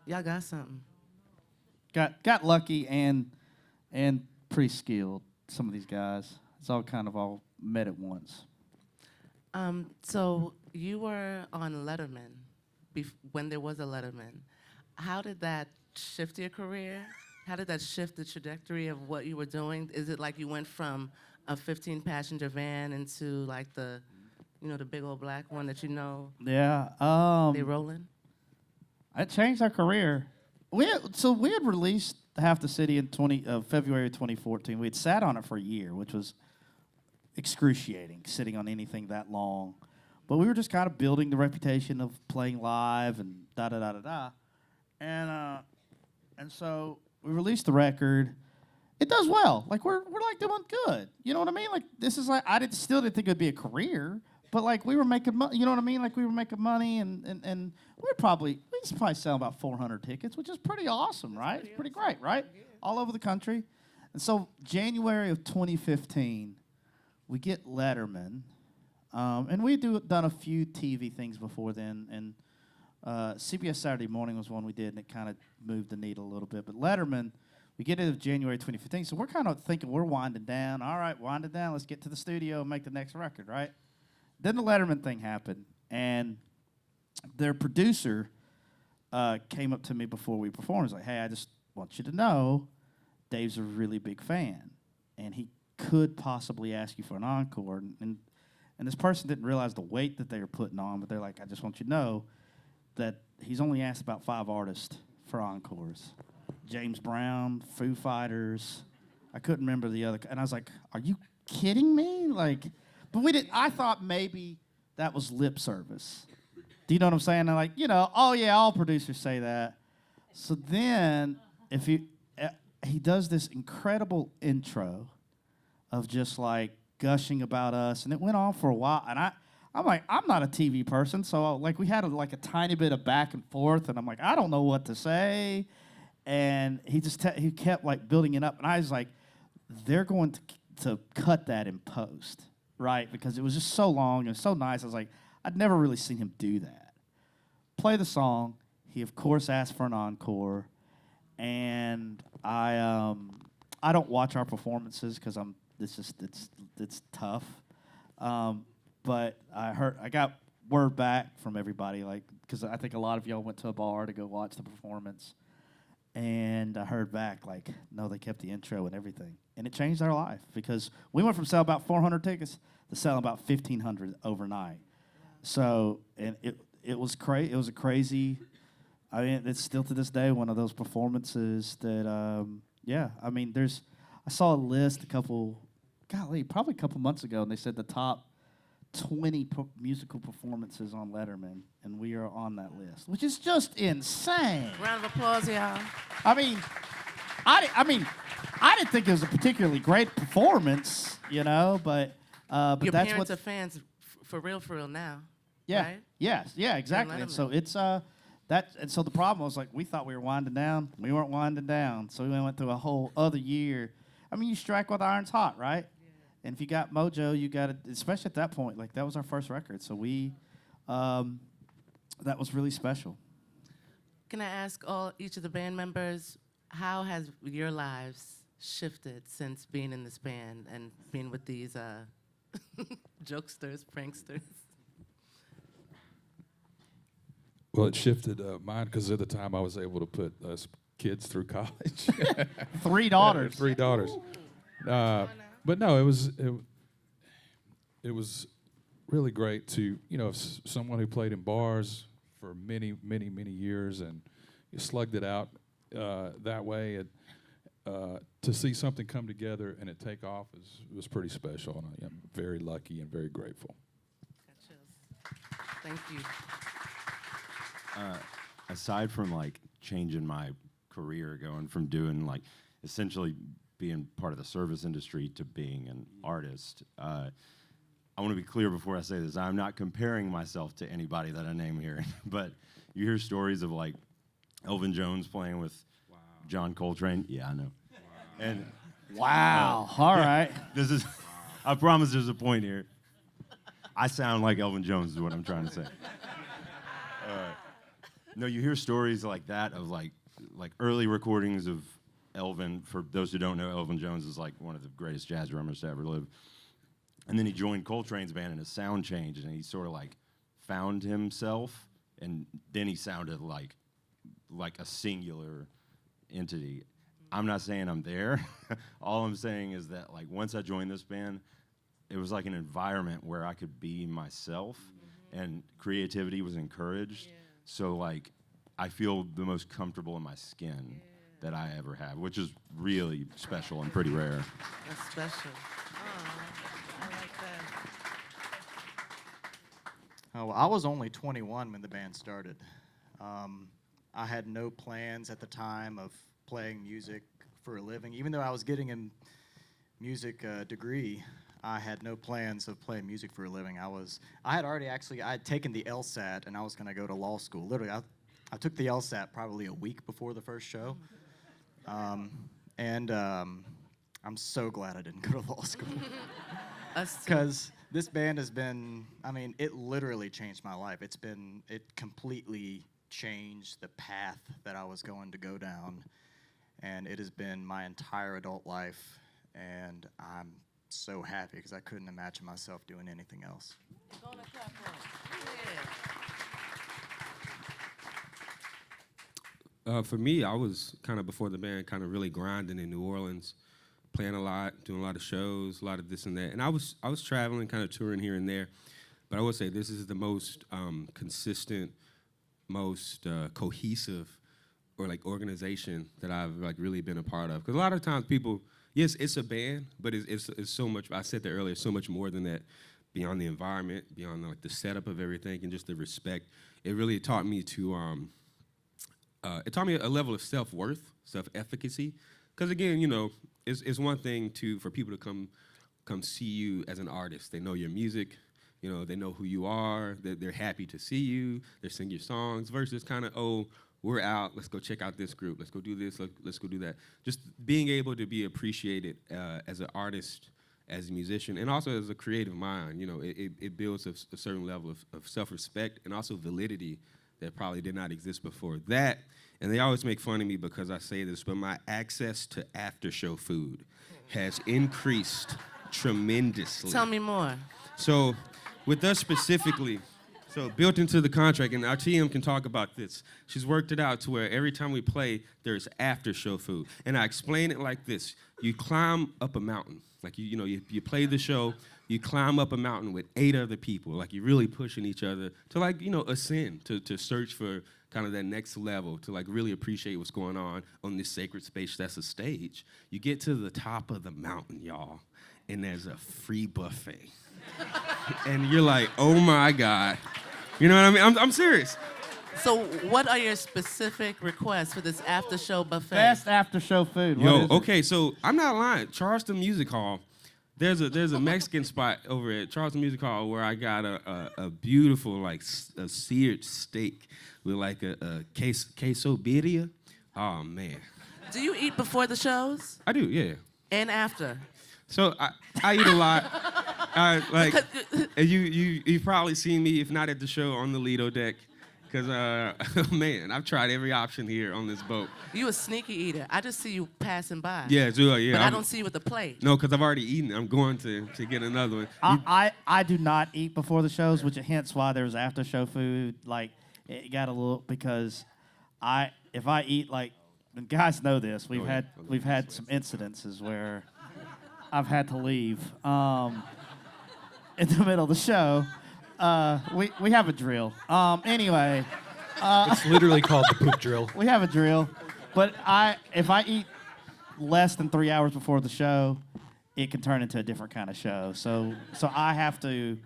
A: Y'all got something.
H: got lucky and pretty skilled. Some of these guys, it's all kind of all met at once.
A: So you were on Letterman when there was a Letterman. How did that shift your career? How did that shift the trajectory of what you were doing? Is it like you went from a 15-passenger van into like the big old black one that
H: Yeah,
A: they rolling?
H: it changed our career. We had released Half the City in February 2014. We had sat on it for a year, which was excruciating, sitting on anything that long. But we were just kind of building the reputation of playing live and da-da-da-da-da. And so we released the record. It does well. Like, we're like doing good. You know what I mean? Like, this is like, still didn't think it would be a career, but like we were making money. You know what I mean? Like, we were making money, and we probably selling about 400 tickets, which is pretty awesome, right? It's pretty great, right? All over the country. And so January of 2015, we get Letterman, and we done a few TV things before then, and CBS Saturday Morning was one we did, and it kind of moved the needle a little bit. But Letterman, we get into January 2015, so we're kind of thinking we're winding down. All right, winding down. Let's get to the studio and make the next record, right? Then the Letterman thing happened, and their producer came up to me before we performed. He's like, "Hey, I just want you to know, Dave's a really big fan, and he could possibly ask you for an encore." And this person didn't realize the weight that they were putting on, but they're like, "I just want you to know that he's only asked about 5 artists for encores. James Brown, Foo Fighters." I couldn't remember the other. And I was like, "Are you kidding me?" Like, but we didn't. I thought maybe that was lip service. Do you know what I'm saying? I'm like, oh yeah, all producers say that. So then, he does this incredible intro of just like gushing about us, and it went on for a while. And I'm like, I'm not a TV person, so like we had a tiny bit of back and forth, and I'm like, I don't know what to say. And he kept like building it up, and I was like, they're going to cut that in post, right? Because it was just so long and so nice. I was like, I'd never really seen him do that. Play the song. He of course asked for an encore, and I don't watch our performances because it's tough. But I got word back from everybody, like, because I think a lot of y'all went to a bar to go watch the performance. And I heard back, like, no, they kept the intro and everything. And it changed our life because we went from selling about 400 tickets to selling about 1,500 overnight. So, and it was crazy. It was a crazy, I mean, it's still to this day one of those performances that, I mean, I saw a list probably a couple months ago, and they said the top 20 musical performances on Letterman, and we are on that list, which is just insane.
A: Round of applause, y'all.
H: I mean, I didn't think it was a particularly great performance, but
A: Your
H: that's
A: parents
H: what.
A: are fans for real now.
H: Yeah.
A: Right?
H: Yes. Yeah. Exactly. And so it's that. And so the problem was like we thought we were winding down. We weren't winding down. So we went through a whole other year. I mean, you strike while the iron's hot, right? And if you got mojo, you got it. Especially at that point, like that was our first record. So that was really special.
A: Can I ask each of the band members, how has your lives shifted since being in this band and being with these jokesters, pranksters?
G: Well, it shifted mine because at the time I was able to put us kids through college.
H: 3 daughters.
G: 3 daughters. But no, it was really great to someone who played in bars for many years and slugged it out that way. To see something come together and it take off was pretty special, and I'm very lucky and very grateful.
A: Got chills. Thank you.
F: Aside from like changing my career, going from doing like essentially being part of the service industry to being an artist, I want to be clear before I say this. I'm not comparing myself to anybody that I name here, but you hear stories of like Elvin Jones playing with John Coltrane. Yeah, I know. Wow. And
H: Wow. All right.
F: this is, I promise there's a point here. I sound like Elvin Jones is what I'm trying to say. No, you hear stories like that of like early recordings of Elvin. For those who don't know, Elvin Jones is like one of the greatest jazz drummers to ever live. And then he joined Coltrane's band and his sound changed and he sort of like found himself, and then he sounded like a singular entity. I'm not saying I'm there. All I'm saying is that like once I joined this band, it was like an environment where I could be myself and creativity was encouraged. Yeah. So like I feel the most comfortable in my skin that I ever have, which is really special and pretty rare.
A: That's special. I like that.
E: Oh, I was only 21 when the band started. I had no plans at the time of playing music for a living. Even though I was getting a music degree, I had no plans of playing music for a living. I had taken the LSAT and I was going to go to law school. Literally, I took the LSAT probably a week before the first show. And I'm so glad I didn't go to law school. Because this band has been, it literally changed my life. It completely changed the path that I was going to go down. And it has been my entire adult life. And I'm so happy because I couldn't imagine myself doing anything else.
D: For me, I was kind of before the band, kind of really grinding in New Orleans, playing a lot, doing a lot of shows, a lot of this and that. And I was traveling, kind of touring here and there. But I would say this is the most consistent, most cohesive, or like organization that I've like really been a part of. Because a lot of times people, yes, it's a band, but it's so much. I said that earlier, so much more than that. Beyond the environment, beyond like the setup of everything, and just the respect. It really taught me to. It taught me a level of self-worth, self-efficacy. Because again, it's one thing for people to come see you as an artist. They know your music, they know who you are. They're happy to see you. They sing your songs. Versus kind of, we're out. Let's go check out this group. Let's go do this. Let's go do that. Just being able to be appreciated as an artist, as a musician, and also as a creative mind. It builds a certain level of self-respect and also validity that probably did not exist before that. And they always make fun of me because I say this, but my access to after-show food has increased tremendously.
A: Tell me more.
D: So with us specifically, so built into the contract, and our TM can talk about this. She's worked it out to where every time we play, there's after-show food. And I explain it like this. You climb up a mountain. Like, you play the show, you climb up a mountain with 8 other people. Like, you're really pushing each other to, ascend, to search for kind of that next level, to, really appreciate what's going on this sacred space that's a stage. You get to the top of the mountain, y'all, and there's a free buffet. And you're like, oh, my God. You know what I mean? I'm serious.
A: So what are your specific requests for this after-show buffet?
H: Best after-show food.
D: Okay, so I'm not lying. Charleston Music Hall, there's a Mexican spot over at Charleston Music Hall where I got a beautiful, a seared steak with a queso birria. Oh, man.
A: Do you eat before the shows?
D: I do, yeah.
A: And after?
D: So I eat a lot. You've probably seen me, if not at the show, on the Lido deck. Because, man, I've tried every option here on this boat.
A: You a sneaky eater. I just see you passing by.
D: Yeah, yeah.
A: But I don't see you with a plate.
D: No, because I've already eaten. I'm going to get another one.
H: I do not eat before the shows, which hence why there's after show food. It got a little, because if I eat, and guys know this, we've had some incidences where I've had to leave in the middle of the show. We have a drill. Anyway,
I: It's literally called the poop drill.
H: we have a drill. But if I eat less than 3 hours before the show, it can turn into a different kind of show. So I have to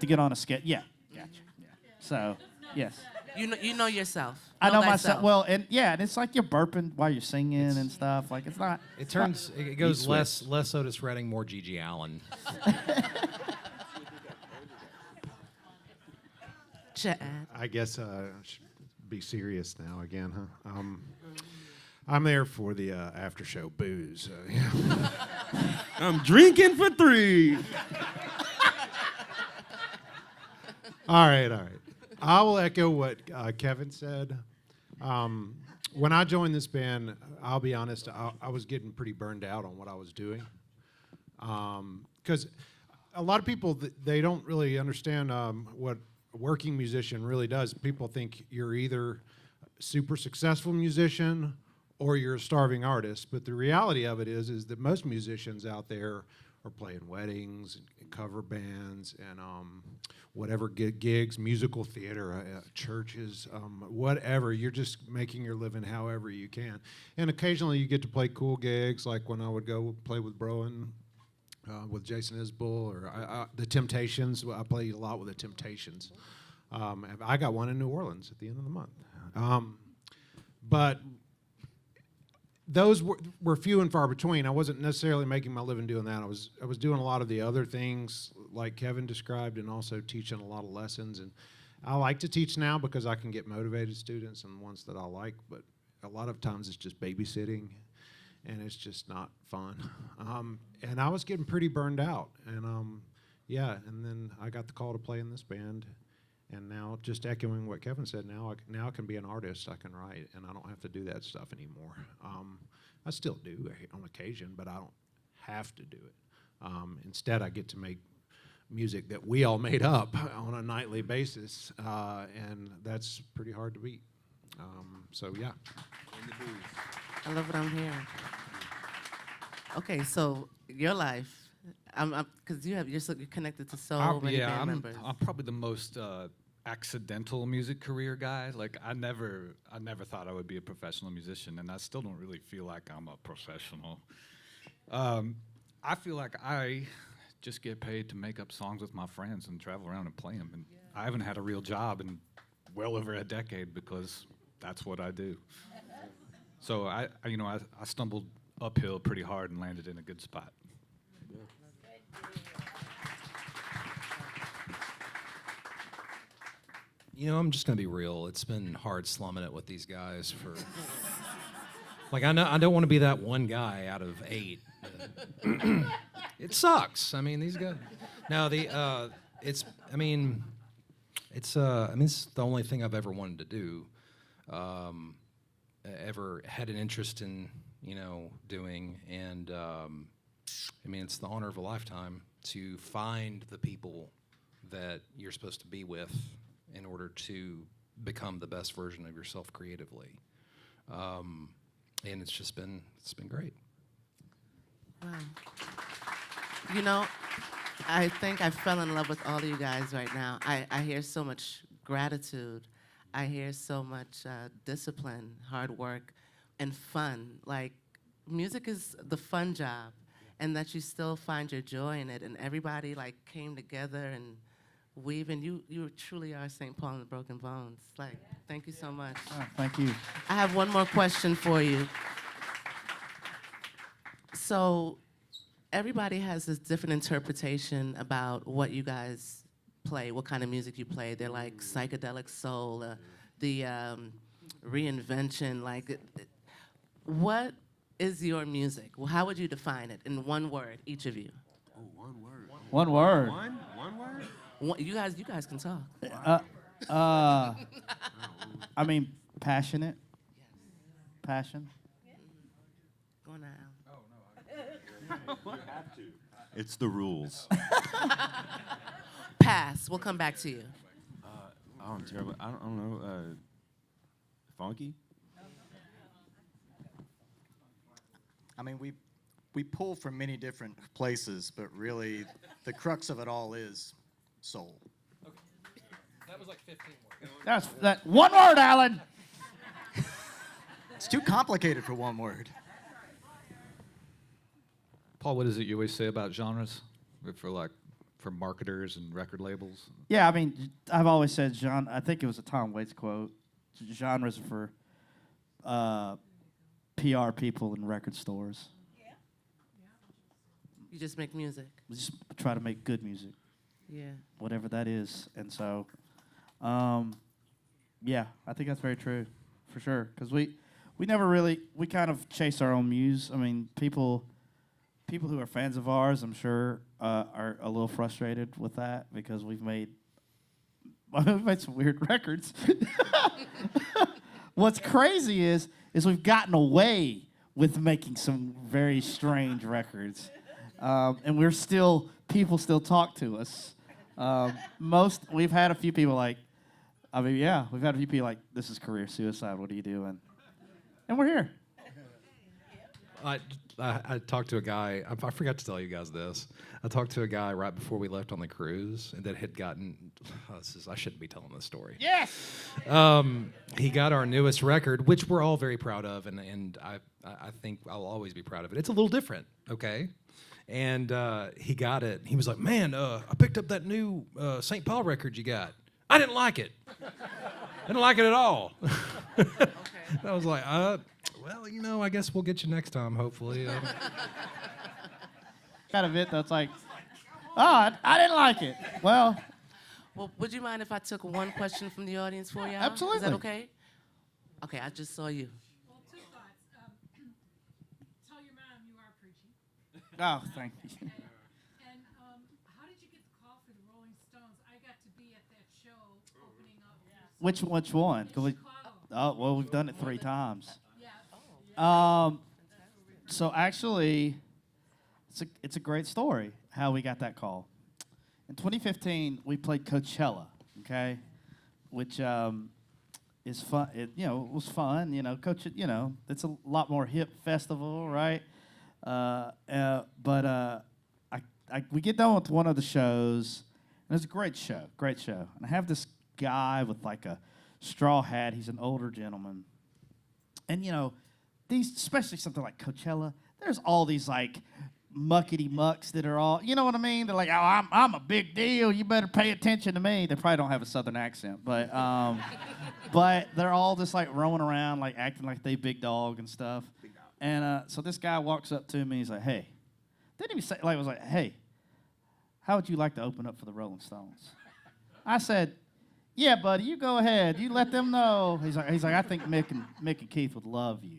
H: get on a skit. Yeah, gotcha. Yeah. So yes.
A: You know yourself.
H: I know
A: thyself.
H: myself well, and it's like you're burping while you're singing and stuff. Like it's not.
I: It goes less Otis Redding, more Gigi Allen.
A: Chad.
C: I guess I should be serious now again, huh? I'm there for the after show booze. Yeah.
D: I'm drinking for 3.
C: All right. I will echo what Kevin said. When I joined this band, I'll be honest, I was getting pretty burned out on what I was doing. Because a lot of people, they don't really understand what a working musician really does. People think you're either a super successful musician or you're a starving artist. But the reality of it is that most musicians out there are playing weddings and cover bands and whatever gigs, musical theater, churches, whatever. You're just making your living however you can. And occasionally you get to play cool gigs, like when I would go play with Broen, with Jason Isbell, or the Temptations. I played a lot with the Temptations. I got one in New Orleans at the end of the month. But those were few and far between. I wasn't necessarily making my living doing that. I was doing a lot of the other things like Kevin described, and also teaching a lot of lessons. And I like to teach now because I can get motivated students and ones that I like. But a lot of times it's just babysitting, and it's just not fun. And I was getting pretty burned out. And and then I got the call to play in this band. And now, just echoing what Kevin said, now I can be an artist. I can write, and I don't have to do that stuff anymore. I still do on occasion, but I don't have to do it. Instead, I get to make music that we all made up on a nightly basis, and that's pretty hard to beat. So yeah.
A: I love what I'm hearing. Okay, so your life, because you're so connected to so many band members.
B: I'm probably the most accidental music career guy. Like I never thought I would be a professional musician, and I still don't really feel like I'm a professional. I feel like I just get paid to make up songs with my friends and travel around and play them. And I haven't had a real job in well over a decade because that's what I do. So I stumbled uphill pretty hard and landed in a good spot.
I: I'm just gonna be real. It's been hard slumming it with these guys for. Like I know I don't want to be that one guy out of 8. It sucks. I mean, these guys. Now it's it's the only thing I've ever wanted to do. Ever had an interest in doing, and it's the honor of a lifetime to find the people that you're supposed to be with in order to become the best version of yourself creatively. And it's been great.
A: Wow. I think I fell in love with all of you guys right now. I hear so much gratitude. I hear so much discipline, hard work, and fun. Like, music is the fun job, and that you still find your joy in it, and everybody, came together and weaving. You truly are St. Paul and the Broken Bones. Thank you so much.
H: Oh, thank you.
A: I have one more question for you. So, everybody has this different interpretation about what you guys play, what kind of music you play. They're like psychedelic soul, the reinvention. What is your music? Well, how would you define it in one word, each of you?
D: Oh, one word.
H: One word.
D: One word?
A: You guys can talk.
H: Passionate. Passion.
A: Go on now.
F: It's the rules.
A: Pass. We'll come back to you.
F: I'm terrible. I don't know. Funky?
E: we pull from many different places, but really the crux of it all is soul.
I: That was like 15 words.
H: That's that one word, Alan.
E: It's too complicated for one word.
B: Paul, what is it you always say about genres for marketers and record labels?
H: Yeah, I mean, I've always said I think it was a Tom Waits quote. Genres are for PR people in record stores.
A: You just make music.
H: We just try to make good music,
A: Yeah.
H: whatever that is. And so, yeah, I think that's very true, for sure. Because we never really, we kind of chase our own muse. I mean, people who are fans of ours, I'm sure, are a little frustrated with that because we've made some weird records. What's crazy is we've gotten away with making some very strange records. And people still talk to us. We've had a few people like, we've had a few people like, this is career suicide, what are you doing? And we're here.
I: I talked to a guy, I forgot to tell you guys this. I talked to a guy right before we left on the cruise and that had gotten, I shouldn't be telling this story.
H: Yes!
I: He got our newest record, which we're all very proud of, and I think I'll always be proud of it. It's a little different, okay? And he got it. He was like, man, I picked up that new St. Paul record you got. I didn't like it. I didn't like it at all.
A: Okay.
I: I was like, well, I guess we'll get you next time, hopefully.
H: Kind of it that's like, I didn't like it. Well,
A: Would you mind if I took one question from the audience for y'all?
H: Absolutely.
A: Is that okay? Okay, I just saw you.
J: Well, two thoughts. Tell your mom you are preaching.
H: oh, thank you.
J: And how did you get the call for the Rolling Stones? I got to be at that show opening up.
H: Which one? Can we,
J: Chicago.
H: well, we've done it 3 times.
J: Yeah.
H: So actually, it's a great story how we got that call. In 2015, we played Coachella, okay, which is fun. It was fun. It's a lot more hip festival, right? But we get done with one of the shows, and it's a great show. And I have this guy with like a straw hat. He's an older gentleman, and these, especially something like Coachella, there's all these like muckety mucks that are all, you know what I mean? They're like, oh, I'm a big deal. You better pay attention to me. They probably don't have a Southern accent, but but they're all just like roaming around, like acting like they big dog and stuff. And so this guy walks up to me. He's like, hey, didn't even say, like, was like, hey, how would you like to open up for the Rolling Stones? I said, yeah, buddy, you go ahead. You let them know. He's like, I think Mick and Keith would love you.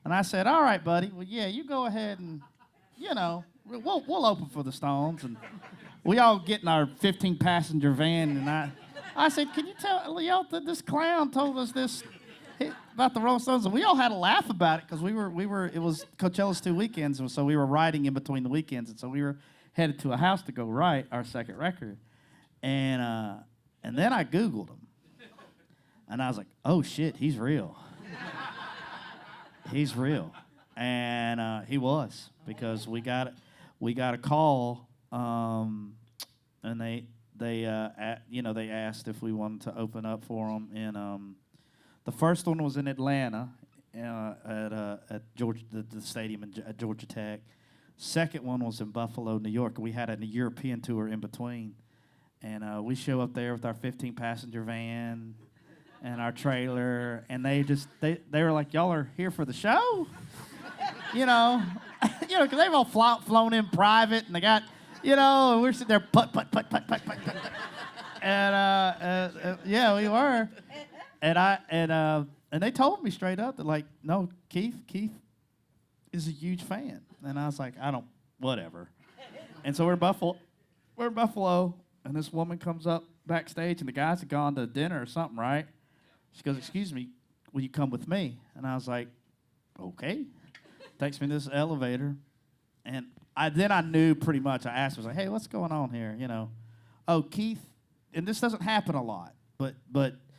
H: And I said, all right, buddy. Well, yeah, you go ahead and, we'll open for the Stones. And we all get in our 15-passenger van, and I said, can you tell y'all that this clown told us this about the Rolling Stones? And we all had a laugh about it because it was Coachella's 2 weekends, and so we were riding in between the weekends, and so we were headed to a house to go write our second record. And then I Googled him, and I was like, oh shit, he's real. He's real, and he was, because we got a call, and they asked if we wanted to open up for them. And the first one was in Atlanta, at Georgia, the stadium at Georgia Tech. Second one was in Buffalo, New York. We had a European tour in between, and we show up there with our 15-passenger van and our trailer, and they were like, y'all are here for the show? Because they've all flown in private, and they got, and we're sitting there, put. And yeah, we were. And they told me straight up that, like, no, Keith is a huge fan. And I was like, whatever. And so we're in Buffalo, and this woman comes up backstage, and the guys had gone to dinner or something, right? She goes, excuse me, will you come with me? And I was like, okay. Takes me to this elevator. And I knew pretty much. I asked her, I was like, hey, what's going on here? Oh, Keith, and this doesn't happen a lot, but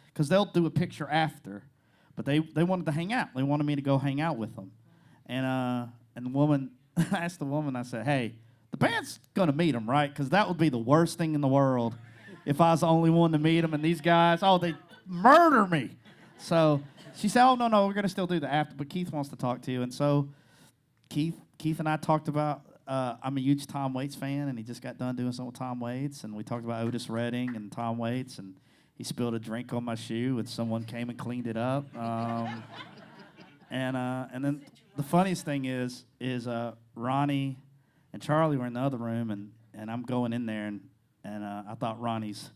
H: because they'll do a picture after, but they wanted to hang out. They wanted me to go hang out with them. And the woman I asked the woman, I said, hey, the band's going to meet him, right? Because that would be the worst thing in the world if I was the only one to meet him. And these guys, oh, they murder me. So she said, oh, no, we're going to still do the after, but Keith wants to talk to you. And so Keith and I talked about, I'm a huge Tom Waits fan, and he just got done doing something with Tom Waits. And we talked about Otis Redding and Tom Waits, and he spilled a drink on my shoe, and someone came and cleaned it up. And then the funniest thing is Ronnie and Charlie were in the other room, and I'm going in there, and I thought Ronnie's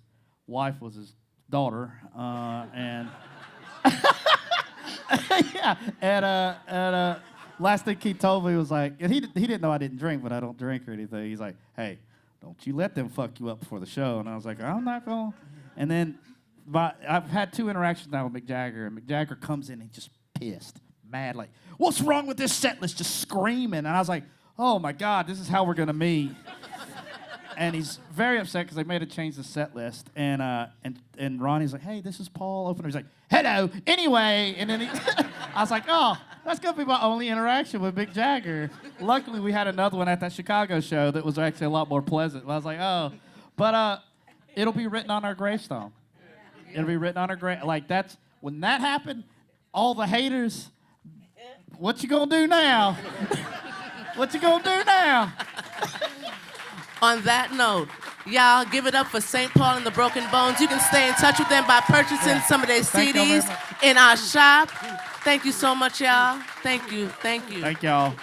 H: wife was his daughter, and yeah, and last thing he told me was like, and he didn't know I didn't drink, but I don't drink or anything. He's like, hey, don't you let them fuck you up before the show. And I was like, I'm not going. And then I've had 2 interactions now with Mick Jagger, and Mick Jagger comes in and just pissed, mad, like, what's wrong with this set list? Just screaming. And I was like, oh my God, this is how we're gonna meet. And he's very upset because they made a change the set list. And Ronnie's like, hey, this is Paul Opener. He's like, hello, anyway. And then I was like, oh, that's gonna be my only interaction with Mick Jagger. Luckily, we had another one at that Chicago show that was actually a lot more pleasant. I was like, oh, but it'll be written on our gravestone. It'll be written on our grave. Like when that happened, all the haters, what you gonna do now? What you gonna do now?
A: On that note, y'all give it up for St. Paul and the Broken Bones. You can stay in touch with them by purchasing some of their
H: Thank y'all very
A: CDs
H: much.
A: in our shop. Thank you so much, y'all. Thank you.
H: Thank y'all.